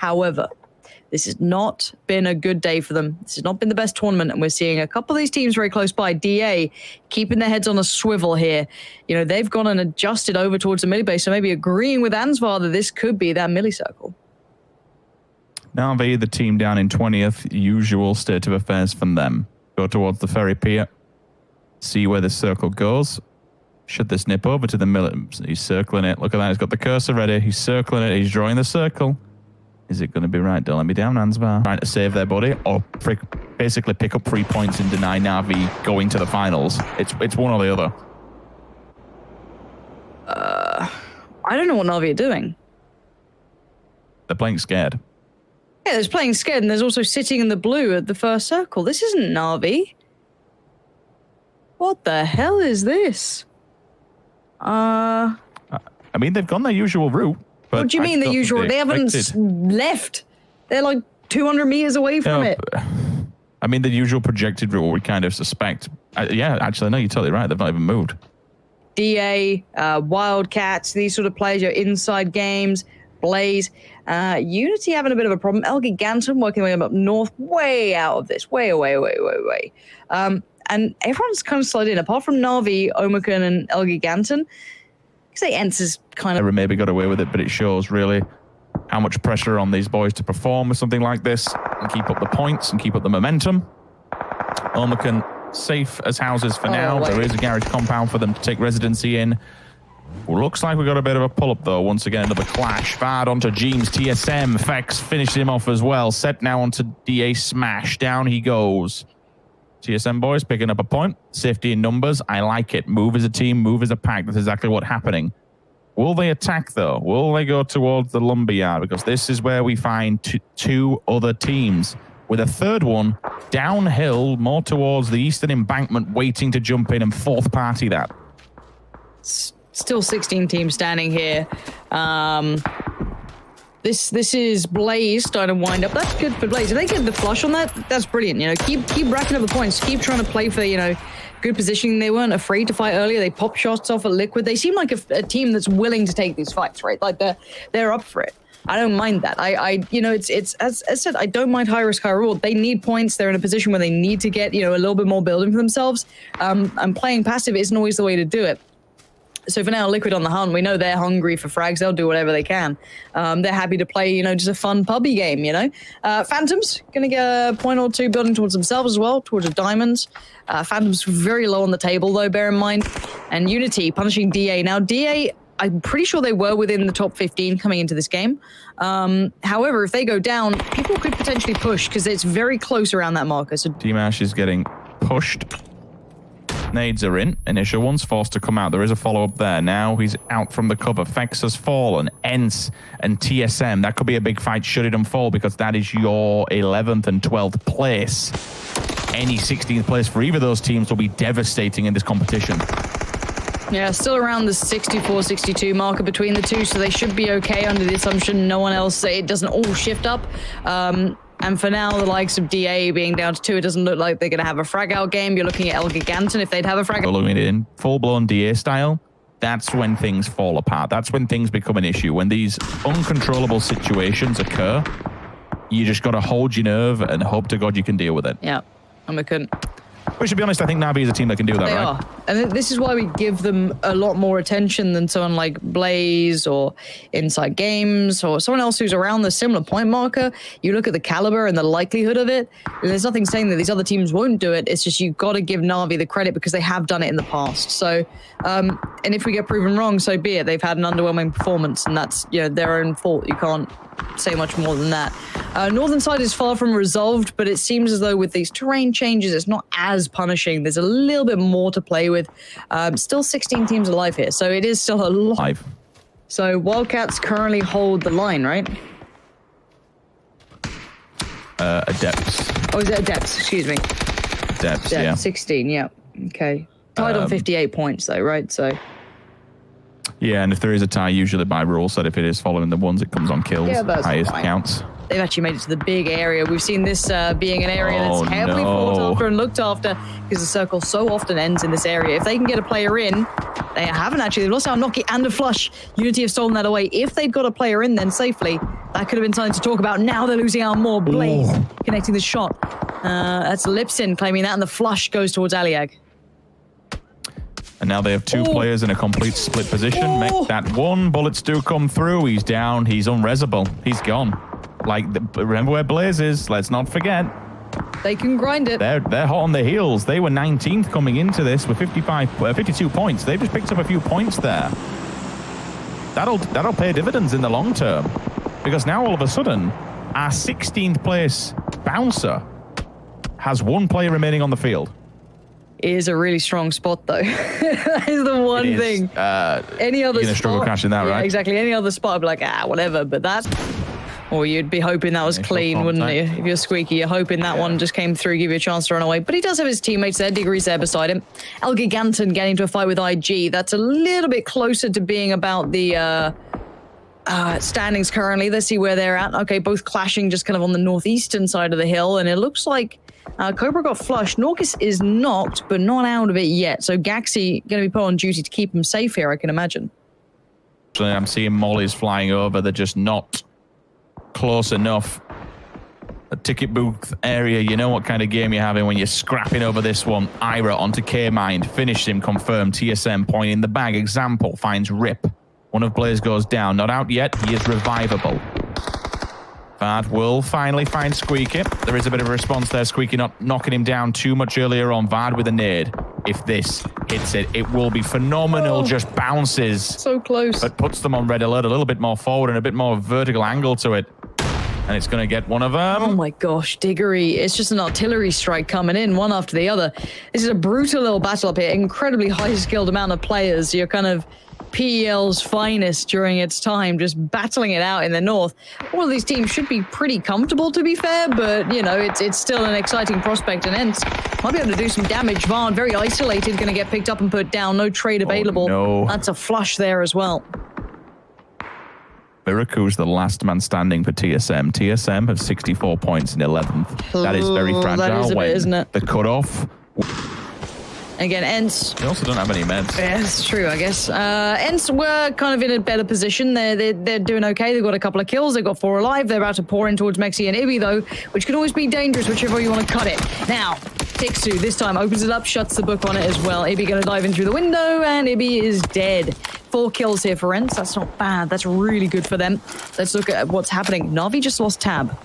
However, this has not been a good day for them. This has not been the best tournament, and we're seeing a couple of these teams very close by. DA keeping their heads on a swivel here. You know, they've gone and adjusted over towards the mid base, so maybe agreeing with Ansvar that this could be that millicircle. Navi, the team down in 20th, usual state of affairs from them. Go towards the ferry pier, see where the circle goes. Should this nip over to the middle? He's circling it. Look at that. He's got the cursor ready. He's circling it. He's drawing the circle. Is it going to be right? Don't let me down, Ansvar. Trying to save their body or basically pick up 3 points and deny Navi going to the finals. It's one or the other. I don't know what Navi are doing. They're playing scared. Yeah, there's playing scared, and there's also sitting in the blue at the first circle. This isn't Navi. What the hell is this? I mean, they've gone their usual route. What do you mean the usual? They haven't left. They're like 200 meters away from it. I mean, the usual projected route we kind of suspect. Yeah, actually, no, you're totally right. They've not even moved. DA, Wildcats, these sort of players, your inside games, Blaze. Unity having a bit of a problem. El Gigantum working their way up north, way out of this. Way. And everyone's kind of slid in, apart from Navi, Omicron, and El Gigantum. Say Ent's kind of maybe got away with it, but it shows really how much pressure on these boys to perform with something like this and keep up the points and keep up the momentum. Omicron safe as houses for now. There is a garage compound for them to take residency in. Looks like we got a bit of a pull-up, though. Once again, another clash. Vard onto Jeems. TSM. Fex finished him off as well. Set now onto DA Smash. Down he goes. TSM boys picking up a point. Safety in numbers. I like it. Move as a team. Move as a pack. That's exactly what's happening. Will they attack, though? Will they go towards the lumberyard? Because this is where we find two other teams, with a third one downhill, more towards the eastern embankment, waiting to jump in and fourth party that. Still 16 teams standing here. This is Blaze starting to wind up. That's good for Blaze. If they get the flush on that, that's brilliant. You know, keep racking up the points. Keep trying to play for, you know, good positioning. They weren't afraid to fight earlier. They popped shots off at Liquid. They seem like a team that's willing to take these fights, right? Like they're up for it. I don't mind that. You know, it's as I said, I don't mind high risk, high reward. They need points. They're in a position where they need to get, you know, a little bit more building for themselves. And playing passive isn't always the way to do it. So for now, Liquid on the hunt. We know they're hungry for frags. They'll do whatever they can. They're happy to play, you know, just a fun pubby game, you know. Phantoms going to get a point or two building towards themselves as well, towards the diamonds. Phantoms very low on the table, though, bear in mind. And Unity punishing DA. Now, DA, I'm pretty sure they were within the top 15 coming into this game. However, if they go down, people could potentially push because it's very close around that marker. So D-Mash is getting pushed. Nades are in. Initial one's forced to come out. There is a follow-up there. Now he's out from the cover. Fex has fallen. Ents and TSM. That could be a big fight should it unfold, because that is your 11th and 12th place. Any 16th place for either of those teams will be devastating in this competition. Yeah, still around the 64-62 marker between the two, so they should be okay under the assumption no one else, it doesn't all shift up. And for now, the likes of DA being down to 2, it doesn't look like they're going to have a frag out game. You're looking at El Giganton if they'd have a frag out. Looking at it in full-blown DA style, that's when things fall apart. That's when things become an issue. When these uncontrollable situations occur, you just got to hold your nerve and hope to God you can deal with it. Yeah, and we couldn't. But to be honest, I think Navi is a team that can do that, They right? are. And this is why we give them a lot more attention than someone like Blaze or Inside Games or someone else who's around the similar point marker. You look at the caliber and the likelihood of it, and there's nothing saying that these other teams won't do it. It's just you've got to give Navi the credit because they have done it in the past. So, and if we get proven wrong, so be it. They've had an underwhelming performance, and that's, you know, their own fault. You can't say much more than that. Northern side is far from resolved, but it seems as though with these terrain changes, it's not as punishing. There's a little bit more to play with. Still 16 teams alive here, so it is still a lot. So Wildcats currently hold the line, right? Adepts. Oh, is it Adepts? Excuse me. Adepts, yeah. 16, yeah. Okay. Tied on 58 points, though, right? So. Yeah, and if there is a tie, usually by rule set, if it is following the ones, it comes on kills. Yeah, that's highest fine. counts. They've actually made it to the big area. We've seen this being an area that's heavily fought after and looked after because the circle so often ends in this area. If they can get a player in, they haven't actually. They've lost out Noki and a flush. Unity have stolen that away. If they'd got a player in then safely, that could have been something to talk about. Now they're losing out more. Blaze connecting the shot. That's Lipsin claiming that, and the flush goes towards Aliag. And now they have two players in a complete split position. Make that one. Bullets do come through. He's down. He's unresable. He's gone. Like, remember where Blaze is? Let's not forget. They can grind it. They're hot on the heels. They were 19th coming into this with 52 points. They've just picked up a few points there. That'll pay dividends in the long term. Because now all of a sudden, our 16th place bouncer has one player remaining on the field. It is a really strong spot, though. That is the one thing. Any other you're gonna struggle catching that, right? Exactly. Any other spot, I'd be like, whatever. But that's... Or you'd be hoping that was clean, wouldn't you? If you're Squeaky, you're hoping that one just came through, give you a chance to run away. But he does have his teammates there. Diggory's there beside him. El Giganton getting into a fight with IG. That's a little bit closer to being about the standings currently. Let's see where they're at. Okay, both clashing just kind of on the northeastern side of the hill. And it looks like Cobra got flushed. Norcus is knocked, but not out of it yet. So Gaxi going to be put on duty to keep him safe here, I can imagine. So I'm seeing mollies flying over. They're just not close enough. A ticket booth area, you know what kind of game you're having when you're scrapping over this one. Ira onto K-Mind. Finished him, confirmed. TSM point in the bag. Example finds Rip. One of Blaze goes down. Not out yet. He is revivable. Vad will finally find Squeaky. There is a bit of a response there. Squeaky not knocking him down too much earlier on. Vad with a nade. If this hits it, it will be phenomenal. Just bounces. So close. But puts them on red alert a little bit more forward and a bit more vertical angle to it. And it's going to get one of them. Oh my gosh, Diggory. It's just an artillery strike coming in, one after the other. This is a brutal little battle up here. Incredibly high-skilled amount of players. You're kind of PEL's finest during its time, just battling it out in the north. All of these teams should be pretty comfortable, to be fair, but, you know, it's still an exciting prospect, and Ents might be able to do some damage. Vard, very isolated, going to get picked up and put down. No trade available. Oh, no. That's a flush there as well. Miraku's the last man standing for TSM. TSM have 64 points in 11th. That is very fragile. That is a bit, isn't it? The cutoff. Again, Ents. They also don't have any meds. Yeah, that's true, I guess. Ents were kind of in a better position. They're doing okay. They've got a couple of kills. They've got 4 alive. They're about to pour in towards Mexi and Ibi, though, which can always be dangerous, whichever way you want to cut it. Now, Tixu this time opens it up, shuts the book on it as well. Ibi going to dive in through the window, and Ibi is dead. 4 kills here for Ents. That's not bad. That's really good for them. Let's look at what's happening. Na'Vi just lost Tab,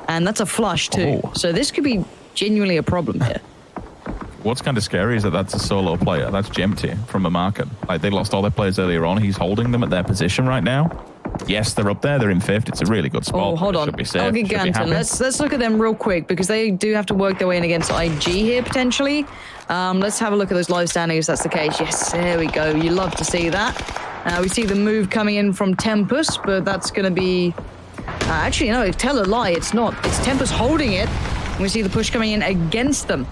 and that's a flush, too. Oh. So this could be genuinely a problem here. What's kind of scary is that that's a solo player. That's Jempty from a market. Like, they lost all their players earlier on. He's holding them at their position right now. Yes, they're up there. They're in 5th. It's a really good spot. Oh, hold on. Should be safe. Giganton. Let's look at them real quick, because they do have to work their way in against IG here, potentially. Let's have a look at those live standings, if that's the case. Yes, there we go. You love to see that. We see the move coming in from Tempus, but that's going to be... actually, no, tell a lie. It's not. It's Tempus holding it. We see the push coming in against them.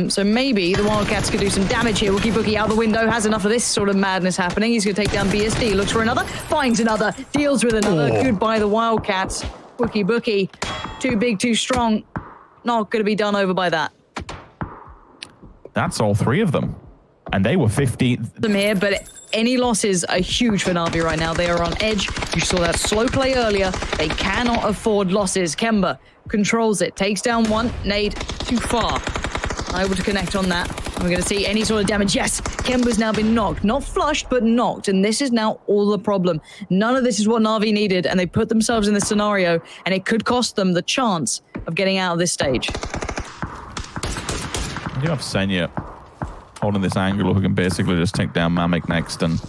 So maybe the Wildcats could do some damage here. Wookie Bookie out the window, has enough of this sort of madness happening. He's going to take down BSD, looks for another, finds another, deals with another. Goodbye the Wildcats. Wookie Bookie, too big, too strong. Not going to be done over by that. That's all 3 of them. And they were 15th. Them here, but any losses are huge for Na'Vi right now. They are on edge. You saw that slow play earlier. They cannot afford losses. Kemba controls it, takes down one. Nade too far. Able to connect on that. We're going to see any sort of damage. Yes, Kemba's now been knocked. Not flushed, but knocked. And this is now all the problem. None of this is what Na'Vi needed, and they put themselves in this scenario, and it could cost them the chance of getting out of this stage. You have Senya holding this angle who can basically just take down Mamek next, and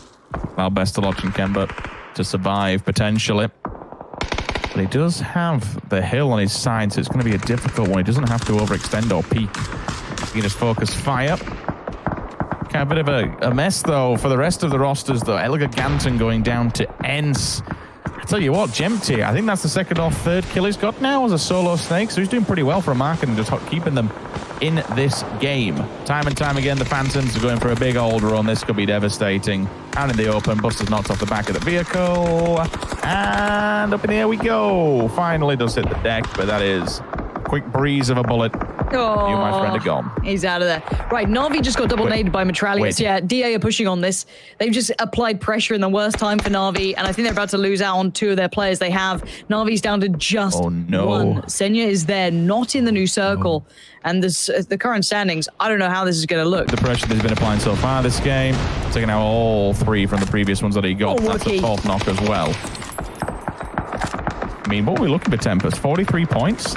Valbestaloch and Kemba to survive, potentially. But he does have the hill on his side, so it's going to be a difficult one. He doesn't have to overextend or peek. He can just focus fire. Kind of a bit of a mess, though, for the rest of the rosters, though. El Giganton going down to Ents. I tell you what, Jempty, I think that's the 2nd or 3rd kill he's got now as a solo snake, so he's doing pretty well for a market and just keeping them in this game. Time and time again, the Phantoms are going for a big old run. This could be devastating. Out in the open, Buster's knocked off the back of the vehicle. And up in the air we go. Finally does hit the deck, but that is a quick breeze of a bullet. Oh, you, my friend, are gone. He's out of there. Right, Na'Vi just got double naded by Metralius. Yeah, DA are pushing on this. They've just applied pressure in the worst time for Na'Vi, and I think they're about to lose out on 2 of their players they have. Na'Vi's down to just 1. Senya is there, not in the new circle. And this, the current standings, I don't know how this is going to look. The pressure that he's been applying so far this game, taking out all 3 from the previous ones that he got. That's the 4th knock as well. I mean, what are we looking for, Tempus? 43 points?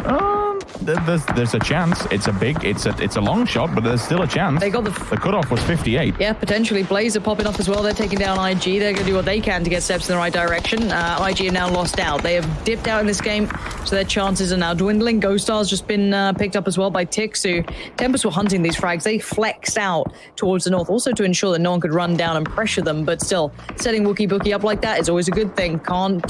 There's a chance. It's a long shot, but there's still a chance. They got the cutoff was 58. Yeah, potentially. Blaze are popping off as well. They're taking down IG. They're going to do what they can to get steps in the right direction. IG are now lost out. They have dipped out in this game, so their chances are now dwindling. Ghost Star's just been picked up as well by Tix, who Tempus were hunting these frags. They flexed out towards the north, also to ensure that no one could run down and pressure them. But still, setting Wookie Bookie up like that is always a good thing. Can't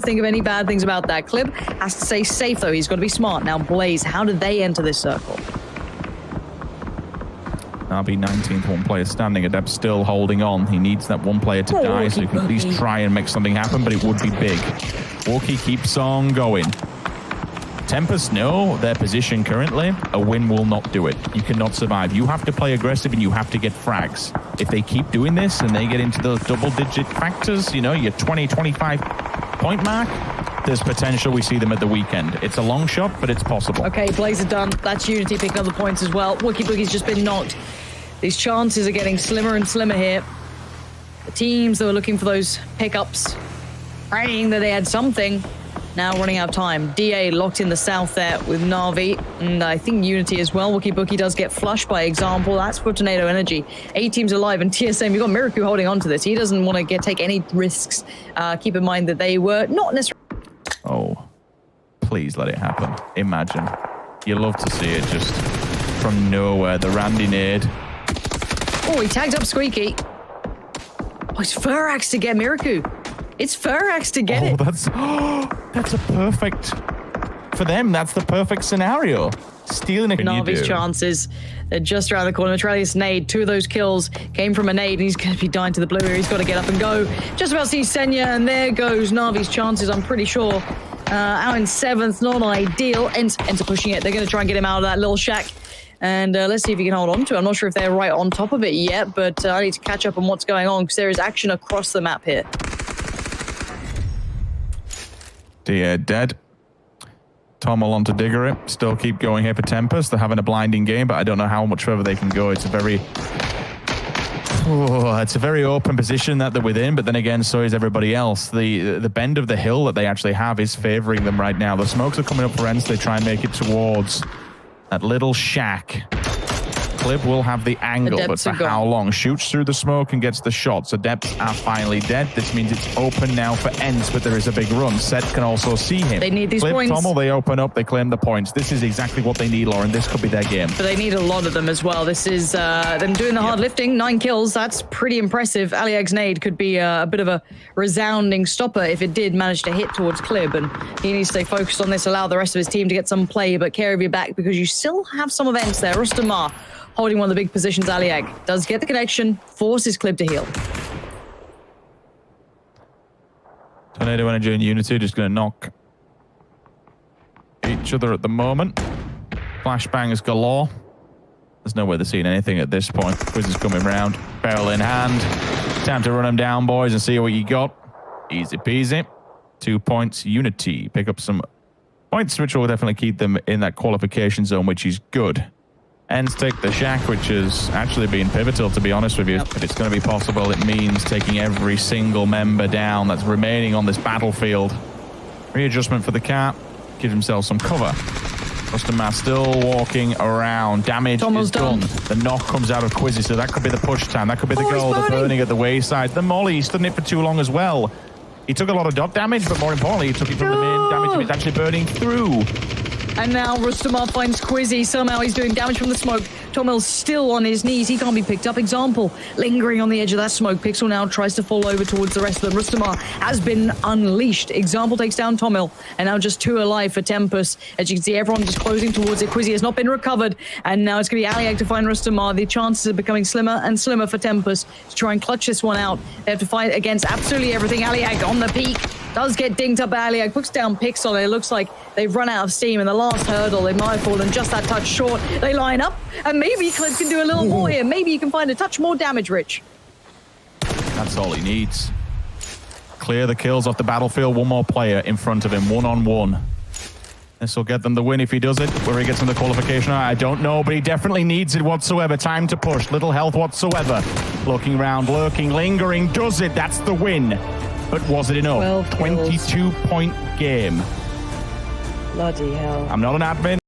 think of any bad things about that. Clip has to stay safe, though. He's got to be smart. Now, Blaze, how did they enter this circle? RB 19th, 1 player standing. Adept still holding on. He needs that 1 player to die so he can at least try and make something happen, but it would be big. Wookie keeps on going. Tempus know their position currently. A win will not do it. You cannot survive. You have to play aggressive and you have to get frags. If they keep doing this and they get into those double-digit factors, you know, your 20, 25 point mark, there's potential we see them at the weekend. It's a long shot, but it's possible. Okay, Blaze are done. That's Unity picking up the points as well. Wookie Boogie's just been knocked. These chances are getting slimmer and slimmer here. The teams that were looking for those pickups, praying that they had something, now running out of time. DA locked in the south there with Na'Vi, and I think Unity as well. Wookie Bookie does get flushed by example. That's for Tornado Energy. 8 teams alive, and TSM, you've got Miraku holding on to this. He doesn't want to take any risks. Keep in mind that they were not necessarily... Oh, please let it happen. Imagine. You love to see it just from nowhere. The Randy nade. Oh, he tagged up Squeaky. Oh, it's Furax to get Miraku. It's Furax to get it. That's a perfect... For them, that's the perfect scenario. Stealing a Na'Vi's chances. They're just around the corner. Metralius nade. 2 of those kills came from a nade, and he's going to be dying to the blue here. He's got to get up and go. Just about see Senya, and there goes Na'Vi's chances, I'm pretty sure. Out in 7th, not ideal. Enter pushing it. They're going to try and get him out of that little shack. And let's see if he can hold on to it. I'm not sure if they're right on top of it yet, but I need to catch up on what's going on because there is action across the map here. DA dead. Tommel onto Digger it. Still keep going here for Tempus. They're having a blinding game, but I don't know how much further they can go. It's a very... it's a very open position that they're within, but then again, so is everybody else. The bend of the hill that they actually have is favoring them right now. The smokes are coming up for ends. They try and make it towards that little shack. Clip will have the angle, but for how long? Shoots through the smoke and gets the shots. Adepts are finally dead. This means it's open now for ends, but there is a big run. Set can also see him. They need these points. Tommel, they open up, they claim the points. This is exactly what they need, Lauren. This could be their game. But they need a lot of them as well. This is them doing the hard lifting. 9 kills. That's pretty impressive. Aliag's nade could be a bit of a resounding stopper if it did manage to hit towards Clib, and he needs to stay focused on this, allow the rest of his team to get some play, but care of your back because you still have some events there. Rustamar holding one of the big positions. Aliag does get the connection, forces Clib to heal. Tornado Energy and Unity just going to knock each other at the moment. Flashbangs galore. There's no way they're seeing anything at this point. Quiz is coming round, barrel in hand. Time to run them down, boys, and see what you got. Easy peasy. 2 points. Unity pick up some points, which will definitely keep them in that qualification zone, which is good. Ends take the shack, which has actually been pivotal, to be honest with you. Yep. If it's going to be possible, it means taking every single member down that's remaining on this battlefield. Readjustment for the cat. Gives himself some cover. Rustamar still walking around. Damage is done. The knock comes out of Quizzy, so that could be the push time. That could be the goal. The burning at the wayside. The molly, he stood in it for too long as well. He took a lot of dot damage, but more importantly, he took it from the main damage. It's actually burning through. And now Rustamar finds Quizzy. Somehow he's doing damage from the smoke. Tomil's still on his knees. He can't be picked up. Example, lingering on the edge of that smoke. Pixel now tries to fall over towards the rest of them. Rustamar has been unleashed. Example takes down Tomil, and now just 2 alive for Tempus. As you can see, everyone just closing towards it. Quizzy has not been recovered, and now it's going to be Aliag to find Rustamar. The chances are becoming slimmer and slimmer for Tempus to try and clutch this one out. They have to fight against absolutely everything. Aliag on the peak. Does get dinged up by Aliag. Puts down Pixel. It looks like they've run out of steam in the last hurdle. They might have fallen just that touch short. They line up, and maybe Cliff can do a little more here. Maybe you can find a touch more damage, Rich. That's all he needs. Clear the kills off the battlefield. One more player in front of him, one-on-one. This will get them the win if he does it. Where he gets in the qualification, I don't know, but he definitely needs it whatsoever. Time to push. Little health whatsoever. Looking around, lurking, lingering. Does it? That's the win. But was it enough? 22-point game. Bloody hell. I'm not an admin.